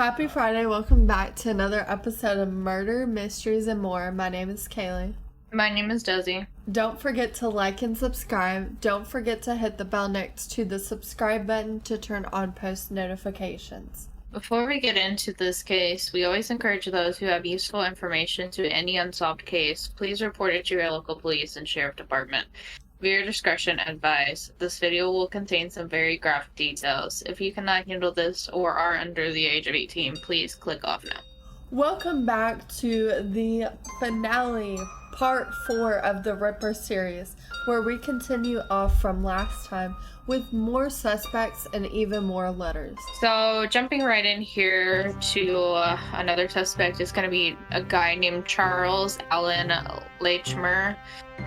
Happy Friday. Welcome back to another episode of Murder, Mysteries, and More. My name is Kaylee. My name is Desi. Don't forget to like and subscribe. Don't forget to hit the bell next to the subscribe button to turn on post notifications. Before we get into this case, we always encourage those who have useful information to any unsolved case, please report it to your local police and sheriff department. Viewer discretion advised. This video will contain some very graphic details. If you cannot handle this or are under the age of 18, please click off now. Welcome back to the finale, part 4 of the Ripper series, where we continue off from last time with more suspects and even more letters. So, jumping right in here to another suspect is going to be a guy named Charles Allen Lechmere.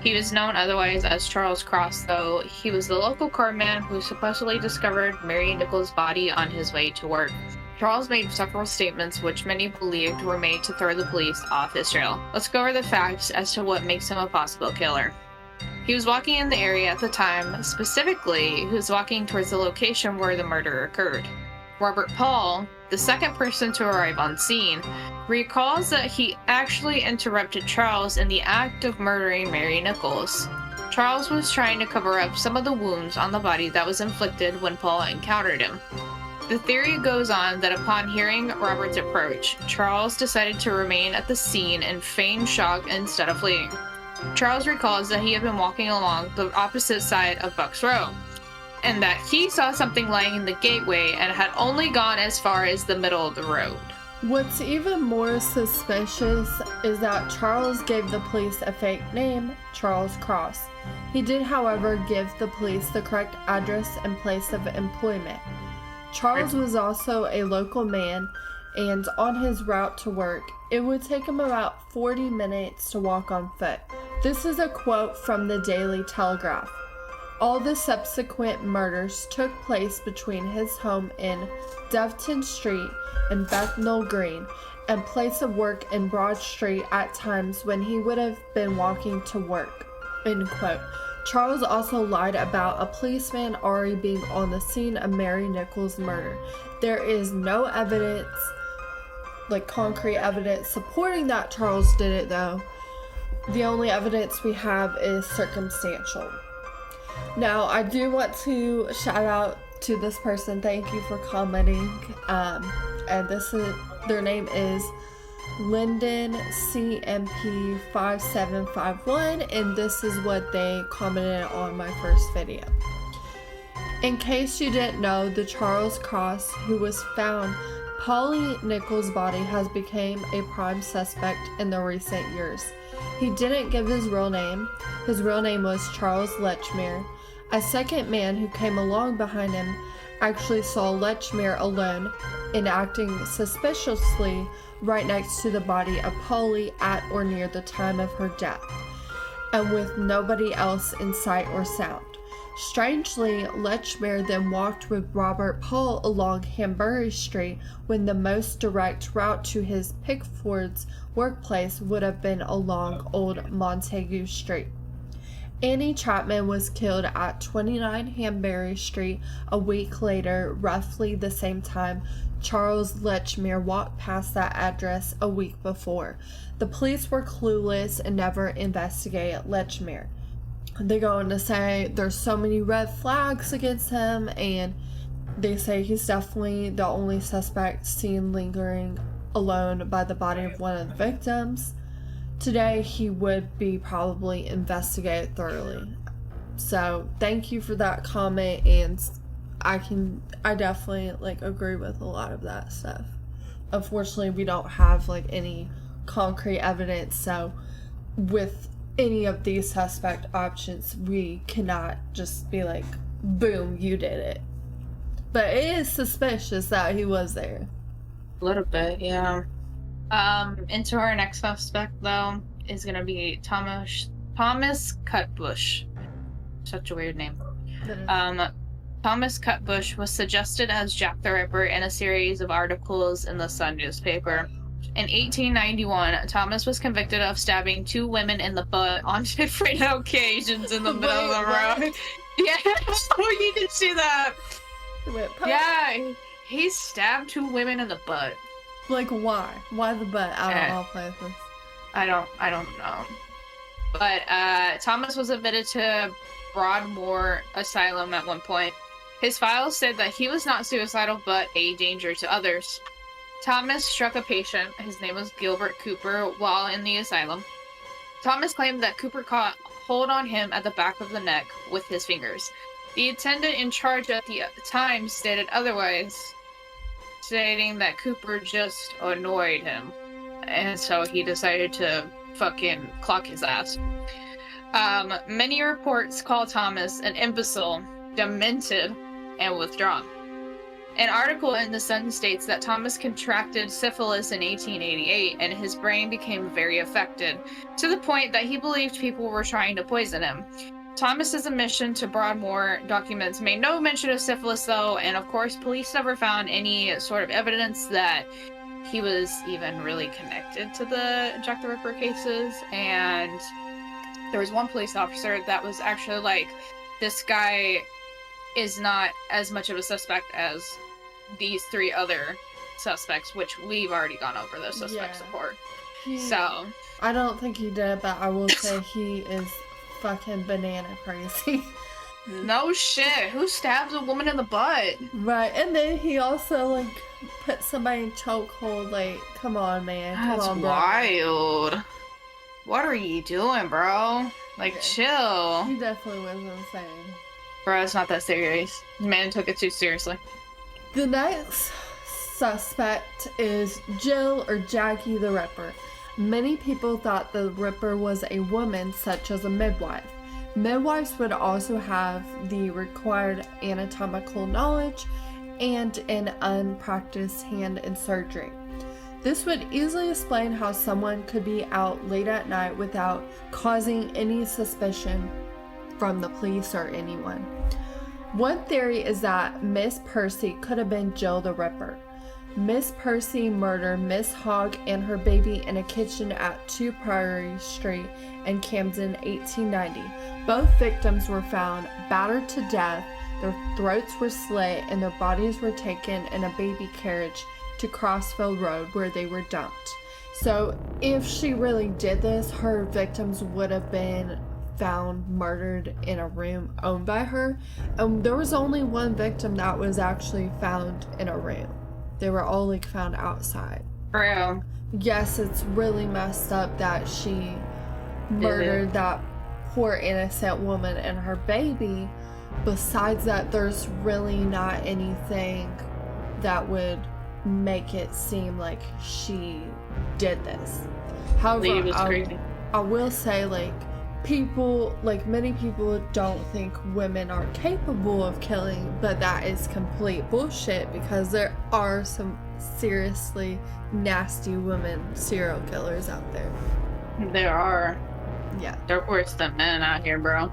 He was known otherwise as Charles Cross, though. He was the local carman who supposedly discovered Mary Nichols' body on his way to work. Charles made several statements which many believed were made to throw the police off his trail. Let's go over the facts as to what makes him a possible killer. He was walking in the area at the time. Specifically, he was walking towards the location where the murder occurred. Robert Paul, the second person to arrive on scene, recalls that he actually interrupted Charles in the act of murdering Mary Nichols. Charles was trying to cover up some of the wounds on the body that was inflicted when Paul encountered him. The theory goes on that upon hearing Robert's approach, Charles decided to remain at the scene and feign shock instead of fleeing. Charles recalls that he had been walking along the opposite side of Bucks Row, and that he saw something lying in the gateway and had only gone as far as the middle of the road. What's even more suspicious is that Charles gave the police a fake name, Charles Cross. He did, however, give the police the correct address and place of employment. Charles was also a local man, and on his route to work, it would take him about 40 minutes to walk on foot. This is a quote from the Daily Telegraph. All the subsequent murders took place between his home in Doveton Street and Bethnal Green and place of work in Broad Street at times when he would have been walking to work. End quote. Charles also lied about a policeman already being on the scene of Mary Nichols' murder. There is no evidence, concrete evidence, supporting that Charles did it, though. The only evidence we have is circumstantial. Now, I do want to shout out to this person. Thank you for commenting. And their name is Lyndon CMP 5751, and this is what they commented on my first video. In case you didn't know, the Charles Cross who was found Polly Nichols' body has become a prime suspect in the recent years. He didn't give his real name. His real name was Charles Lechmere. A second man who came along behind him actually saw Lechmere alone and acting suspiciously right next to the body of Polly at or near the time of her death, and with nobody else in sight or sound. Strangely, Lechmere then walked with Robert Paul along Hanbury Street when the most direct route to his Pickford's workplace would have been along Old Montague Street. Annie Chapman was killed at 29 Hanbury Street a week later, roughly the same time Charles Lechmere walked past that address a week before. The police were clueless and never investigated Lechmere. They go on to say there's so many red flags against him, and they say he's definitely the only suspect seen lingering alone by the body of one of the victims. Today he would be probably investigated thoroughly. So thank you for that comment, and I definitely agree with a lot of that stuff. Unfortunately, we don't have any concrete evidence, so with any of these suspect options, we cannot just be boom, you did it. But it is suspicious that he was there. A little bit, yeah. Into our next suspect, though, is gonna be Thomas Cutbush. Such a weird name. Thomas Cutbush was suggested as Jack the Ripper in a series of articles in the Sun newspaper. In 1891, Thomas was convicted of stabbing 2 women in the butt on different occasions in the middle of the road. Yeah, you did see that. Yeah, He stabbed 2 women in the butt. Like, why? Why the butt out of all places? I don't know. But Thomas was admitted to Broadmoor Asylum at one point. His files said that he was not suicidal, but a danger to others. Thomas struck a patient, his name was Gilbert Cooper, while in the asylum. Thomas claimed that Cooper caught hold on him at the back of the neck with his fingers. The attendant in charge at the time stated otherwise, stating that Cooper just annoyed him. And so he decided to fucking clock his ass. Many reports call Thomas an imbecile, demented, and withdrawn. An article in The Sun states that Thomas contracted syphilis in 1888 and his brain became very affected, to the point that he believed people were trying to poison him. Thomas's admission to Broadmoor documents made no mention of syphilis, though, and of course police never found any sort of evidence that he was even really connected to the Jack the Ripper cases. And there was one police officer that was actually like, this guy is not as much of a suspect as these 3 other suspects, which we've already gone over those suspects before. So I don't think he did, but I will say he is fucking banana crazy. No shit. Who stabs a woman in the butt? Right, and then he also like put somebody in chokehold. Like, come on, man. That's come on, bro. wild. What are you doing, bro? Like, chill. He definitely was insane. Bro, it's not that serious. The man took it too seriously. The next suspect is Jill or Jackie the Ripper. Many people thought the Ripper was a woman, such as a midwife. Midwives would also have the required anatomical knowledge and an unpracticed hand in surgery. This would easily explain how someone could be out late at night without causing any suspicion from the police or anyone. One theory is that Miss Pearcy could have been Jill the Ripper. Miss Pearcy murdered Miss Hogg and her baby in a kitchen at 2 Priory Street in Camden, 1890. Both victims were found battered to death, their throats were slit, and their bodies were taken in a baby carriage to Crossfield Road, where they were dumped. So if she really did this, her victims would have been found murdered in a room owned by her. There was only one victim that was actually found in a room. They were all like found outside. Bro. Yes, it's really messed up that she murdered that poor innocent woman and her baby. Besides that, there's really not anything that would make it seem like she did this. However, I will say, like, many people don't think women are capable of killing, but that is complete bullshit, because there are some seriously nasty women serial killers out there. There are. Yeah. They're worse than men out here, bro.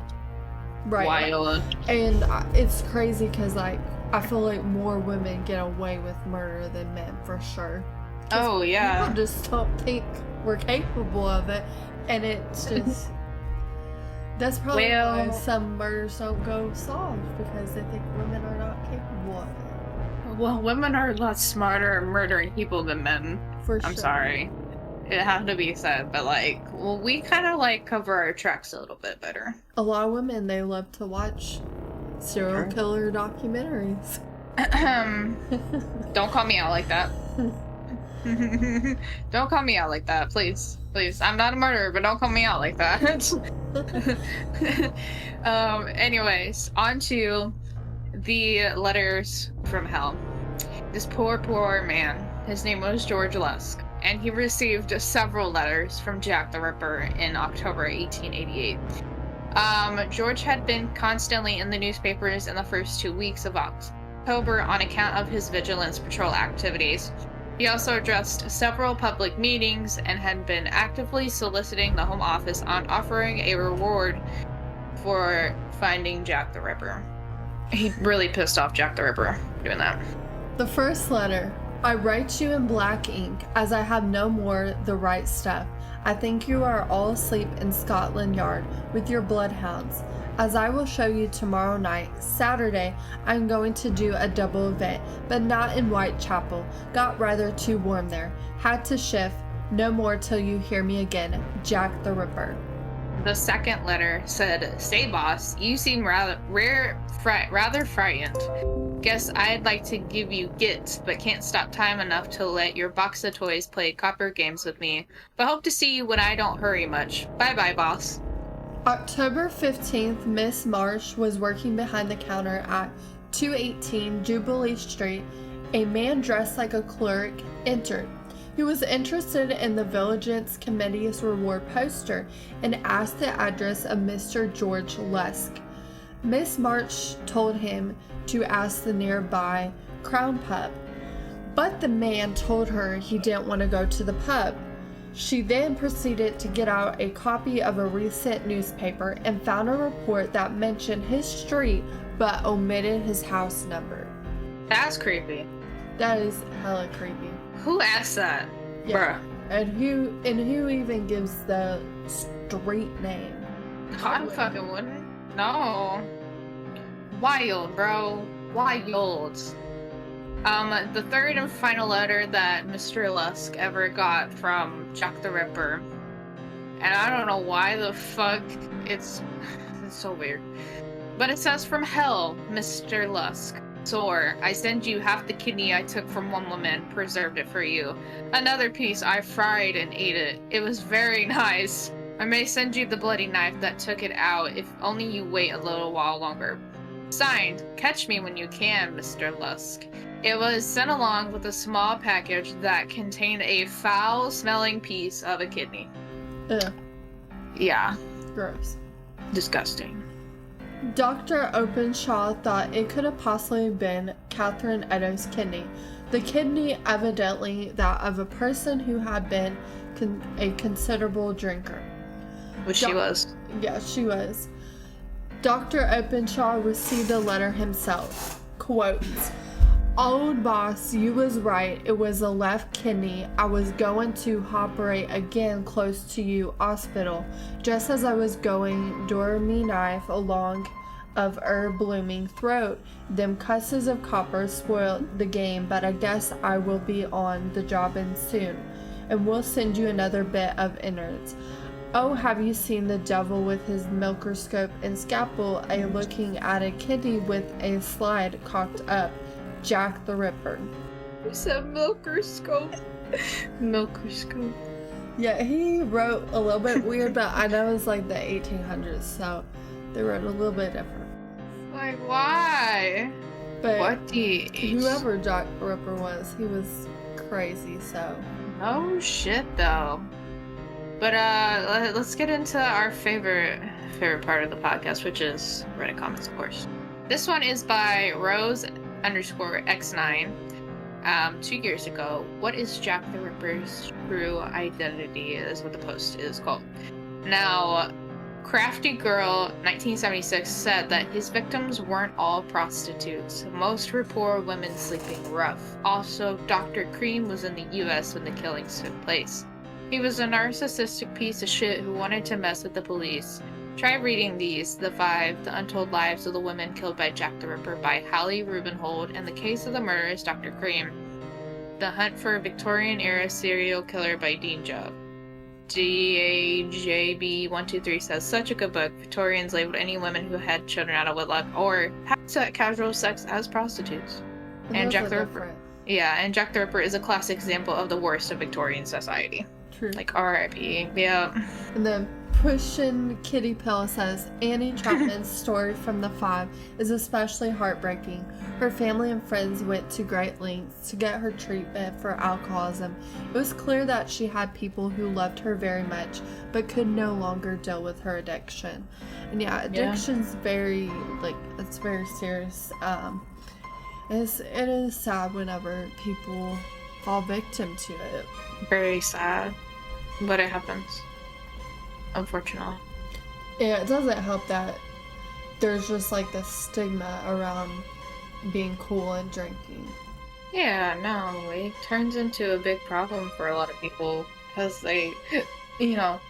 Right. Wild. And it's crazy because, like, I feel like more women get away with murder than men, for sure. Oh, yeah. People just don't think we're capable of it, and it's just... That's probably why some murders don't go solved, because they think women are not capable of it. Well, women are a lot smarter at murdering people than men. For sure. I'm sorry. It had to be said, but we kind of cover our tracks a little bit better. A lot of women, they love to watch serial killer documentaries. Don't call me out like that. Don't call me out like that, please. Please. I'm not a murderer, but don't call me out like that. Anyways, on to the letters from hell. This poor man, his name was George Lusk, and he received several letters from Jack the Ripper in October 1888. George had been constantly in the newspapers in the first 2 weeks of October on account of his vigilance patrol activities. He also addressed several public meetings and had been actively soliciting the Home Office on offering a reward for finding Jack the Ripper. He really pissed off Jack the Ripper doing that. The first letter I write you in black ink, as I have no more the right stuff. I think you are all asleep in Scotland Yard with your bloodhounds. As I will show you tomorrow night, Saturday, I am going to do a double event, but not in Whitechapel. Got rather too warm there. Had to shift. No more till you hear me again. Jack the Ripper. The second letter said, "Say, boss, you seem rather frightened. Guess I'd like to give you gits, but can't stop time enough to let your box of toys play copper games with me. But hope to see you when I don't hurry much. Bye-bye, boss." October 15th, Miss Marsh was working behind the counter at 218 Jubilee Street. A man dressed like a clerk entered. He was interested in the Vigilance Committee's reward poster and asked the address of Mr. George Lusk. Miss March told him to ask the nearby Crown Pub, but the man told her he didn't want to go to the pub. She then proceeded to get out a copy of a recent newspaper and found a report that mentioned his street but omitted his house number. That's creepy. That is hella creepy. Who asked that? Yeah. Bruh. And who even gives the street name? I fucking wouldn't. No. Wild, bro. Wild. The third and final letter that Mr. Lusk ever got from Jack the Ripper. And I don't know why the fuck it's so weird. But it says, "From hell, Mr. Lusk. Sore, I send you half the kidney I took from one woman, preserved it for you. Another piece I fried and ate it. It was very nice. I may send you the bloody knife that took it out if only you wait a little while longer. Signed, catch me when you can, Mr. Lusk." It was sent along with a small package that contained a foul-smelling piece of a kidney. Ugh. Yeah. Gross. Disgusting. Dr. Openshaw thought it could have possibly been Catherine Eddowes' kidney. The kidney evidently that of a person who had been a considerable drinker. Which she was. Yeah, she was. Dr. Openshaw received a letter himself. Quote, "Old boss, you was right. It was a left kidney. I was going to operate again close to you hospital. Just as I was going, door me knife along of blooming throat. Them cusses of copper spoiled the game, but I guess I will be on the job in soon, and we'll send you another bit of innards. Oh, have you seen the devil with his microscope and scalpel looking at a kidney with a slide cocked up? Jack the Ripper." Who said milkerscope? Milkerscope. Yeah, he wrote a little bit weird, but I know it's like the 1800s, so they wrote a little bit different. Like, why? But What the... whoever Jack the Ripper was, he was crazy, so. Oh shit, though. But let's get into our favorite part of the podcast, which is Reddit comments, of course. This one is by Rose_X9. 2 years ago. What is Jack the Ripper's true identity is what the post is called. Now, Crafty Girl 1976 said that his victims weren't all prostitutes. Most were poor women sleeping rough. Also, Dr. Cream was in the US when the killings took place. He was a narcissistic piece of shit who wanted to mess with the police. Try reading these, The Untold Lives of the Women Killed by Jack the Ripper by Hallie Rubenhold, and The Case of the Murderous Dr. Cream. The Hunt for a Victorian-Era Serial Killer by Dean Job. DAJB123 says, such a good book. Victorians labeled any women who had children out of wedlock or had casual sex as prostitutes. And Jack the Ripper. Yeah, and Jack the Ripper is a classic example of the worst of Victorian society. True. Like, R.I.P. Yeah. And then Pushin' Kitty Pill says, Annie Chapman's story from the 5 is especially heartbreaking. Her family and friends went to great lengths to get her treatment for alcoholism. It was clear that she had people who loved her very much, but could no longer deal with her addiction. And yeah, addiction's very, it's very serious. It is sad whenever people fall victim to it. Very sad. But it happens. Unfortunately. Yeah, it doesn't help that there's just this stigma around being cool and drinking. Yeah, no, it turns into a big problem for a lot of people because they, you know,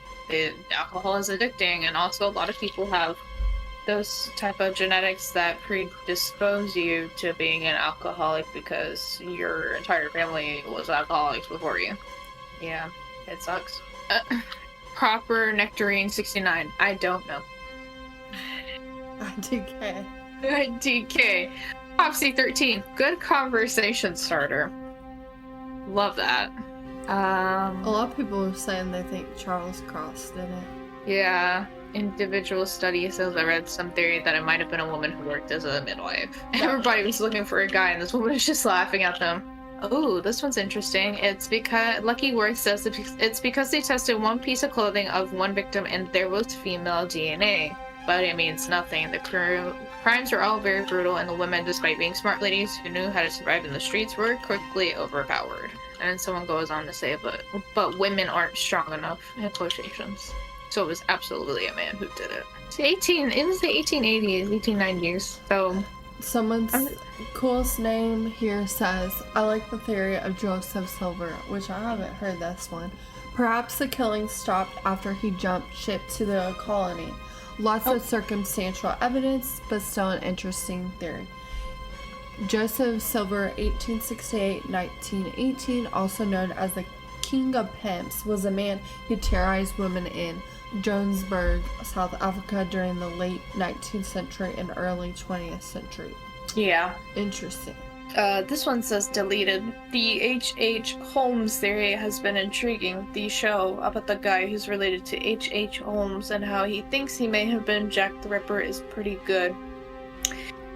alcohol is addicting, and also a lot of people have those type of genetics that predispose you to being an alcoholic because your entire family was alcoholics before you. Yeah, it sucks. Proper Nectarine 69. I don't know. DK. DK. Popsy 13. Good conversation starter. Love that. A lot of people are saying they think Charles Cross did it. Yeah. Individual study says I read some theory that it might have been a woman who worked as a midwife. Everybody was looking for a guy, and this woman was just laughing at them. Oh, this one's interesting. It's because Lucky Worth says it's because they tested one piece of clothing of one victim and there was female DNA. But it means nothing. The crimes are all very brutal, and the women, despite being smart ladies who knew how to survive in the streets, were quickly overpowered. And then someone goes on to say, but women aren't strong enough, in quotations. So it was absolutely a man who did it. It was the 1880s, 1890s, so... Someone's coolest name here says, I like the theory of Joseph Silver, which I haven't heard this one. Perhaps the killing stopped after he jumped ship to the colony. Lots of circumstantial evidence, but still an interesting theory. Joseph Silver, 1868-1918, also known as the King of Pimps, was a man who terrorized women in Johannesburg, South Africa during the late 19th century and early 20th century. Yeah. Interesting. This one says deleted. The H.H. Holmes theory has been intriguing. The show about the guy who's related to H.H. Holmes and how he thinks he may have been Jack the Ripper is pretty good.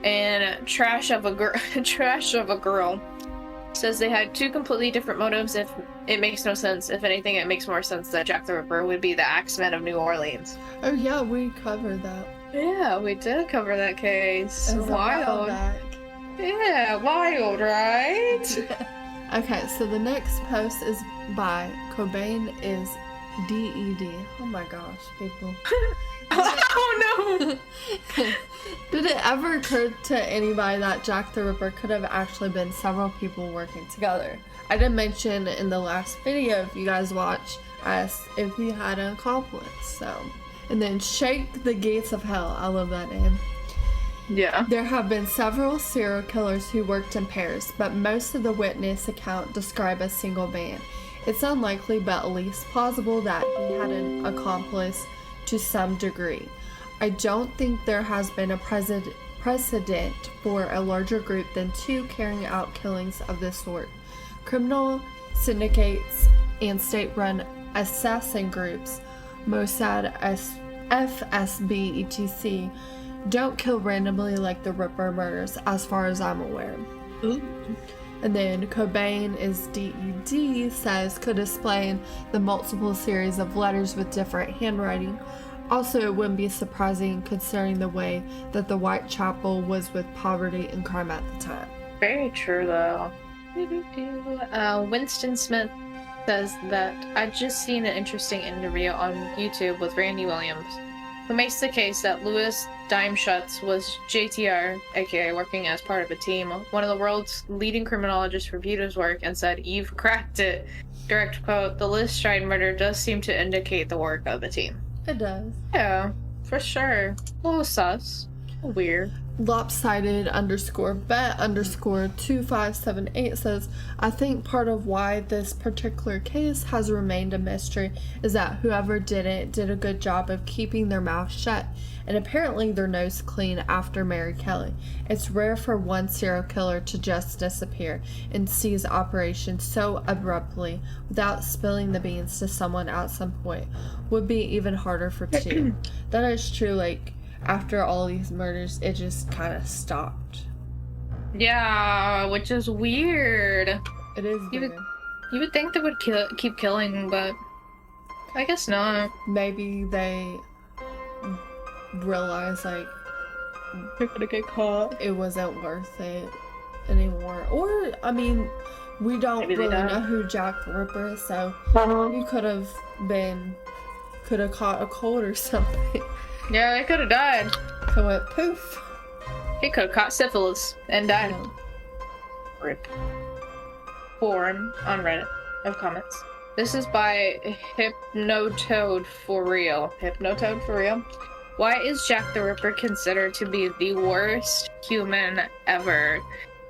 And Trash of a Girl says they had two completely different motives. If it makes no sense, if anything, it makes more sense that Jack the Ripper would be the Axeman of New Orleans. Oh yeah, we covered that. Yeah, we did cover that case. It's wild. Yeah, wild, right? Okay, so the next post is by Cobain is DED. Oh my gosh, people. Oh no! Did it ever occur to anybody that Jack the Ripper could have actually been several people working together? I did mention in the last video, if you guys watch, I asked if he had an accomplice, so. And then Shake the Gates of Hell. I love that name. Yeah. There have been several serial killers who worked in pairs, but most of the witness account describe a single man. It's unlikely, but at least plausible, that he had an accomplice to some degree. I don't think there has been a precedent for a larger group than two carrying out killings of this sort. Criminal syndicates and state-run assassin groups, Mossad, FSB, etc., don't kill randomly like the Ripper murders, as far as I'm aware. Ooh. And then Cobain is DED says could explain the multiple series of letters with different handwriting. Also, it wouldn't be surprising considering the way that the Whitechapel was with poverty and crime at the time. Very true, though. Winston Smith says that I just seen an interesting interview on YouTube with Randy Williams, who makes the case that Louis Dimeschutz was JTR, aka working as part of a team. One of the world's leading criminologists reviewed his work and said, "You've cracked it." Direct quote, "The Liz Stride murder does seem to indicate the work of a team." It does. Yeah, for sure. A little sus. Weird. Lopsided _bet _2578 says, I think part of why this particular case has remained a mystery is that whoever did it did a good job of keeping their mouth shut and apparently their nose clean after Mary Kelly. It's rare for one serial killer to just disappear and cease operations so abruptly without spilling the beans to someone at some point. Would be even harder for two. That is true, like, after all these murders, it just kind of stopped. Yeah, which is weird. It is weird. You would think they would keep killing, but I guess not. Maybe they realized, like, they're gonna get caught. It wasn't worth it anymore. Or, I mean, we don't really know who Jack the Ripper is, so he could have caught a cold or something. Yeah, they could have died. It went poof. He could have caught syphilis and died. Yeah. Rip. forum on Reddit of comments. This is by Hypnotoad for real. Hypnotoad for real. Why is Jack the Ripper considered to be the worst human ever?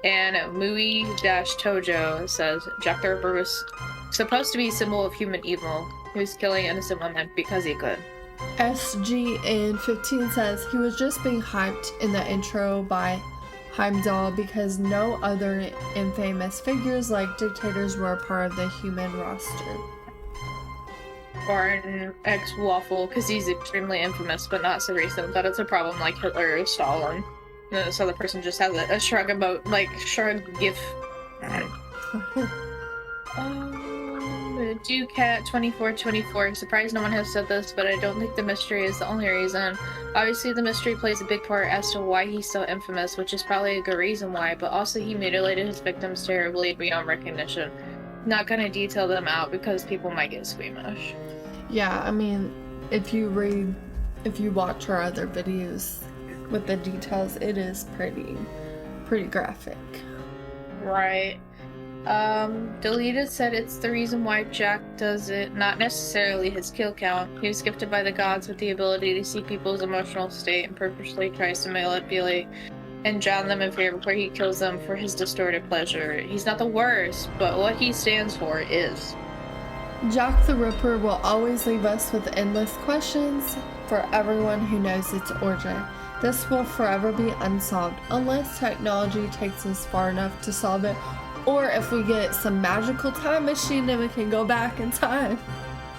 And Mui-Tojo says Jack the Ripper was supposed to be a symbol of human evil. He was killing innocent women because he could. SGN15 says he was just being hyped in the intro by Heimdall because no other infamous figures like dictators were a part of the human roster. Or an ex-waffle because he's extremely infamous but not so recent that it's a problem like Hitler or Stalin. So the person just has a shrug about, like, shrug gif. Ducat2424. Surprised no one has said this, but I don't think the mystery is the only reason. Obviously, the mystery plays a big part as to why he's so infamous, which is probably a good reason why, but also he mutilated his victims terribly beyond recognition. Not gonna detail them out because people might get squeamish. Yeah, I mean, if you watch our other videos with the details, it is pretty graphic. Right. Deleted said it's the reason why Jack does it, not necessarily his kill count. He was gifted by the gods with the ability to see people's emotional state and purposely tries to manipulate and drown them in fear before he kills them for his distorted pleasure. He's not the worst, but what he stands for is. Jack the Ripper will always leave us with endless questions for everyone who knows its origin. This will forever be unsolved unless technology takes us far enough to solve it, or if we get some magical time machine then we can go back in time.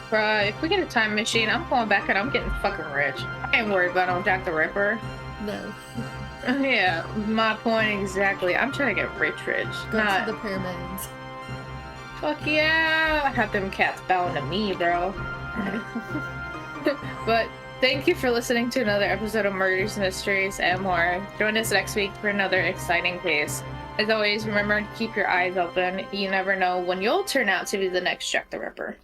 Bruh, if we get a time machine, I'm going back and I'm getting fucking rich. I ain't worried about Jack the Ripper. No. Yeah, my point exactly. I'm trying to get rich. Go to the pyramids. Fuck yeah! Have them cats bowing to me, bro. But thank you for listening to another episode of Murders, Mysteries, and More. Join us next week for another exciting case. As always, remember to keep your eyes open. You never know when you'll turn out to be the next Jack the Ripper.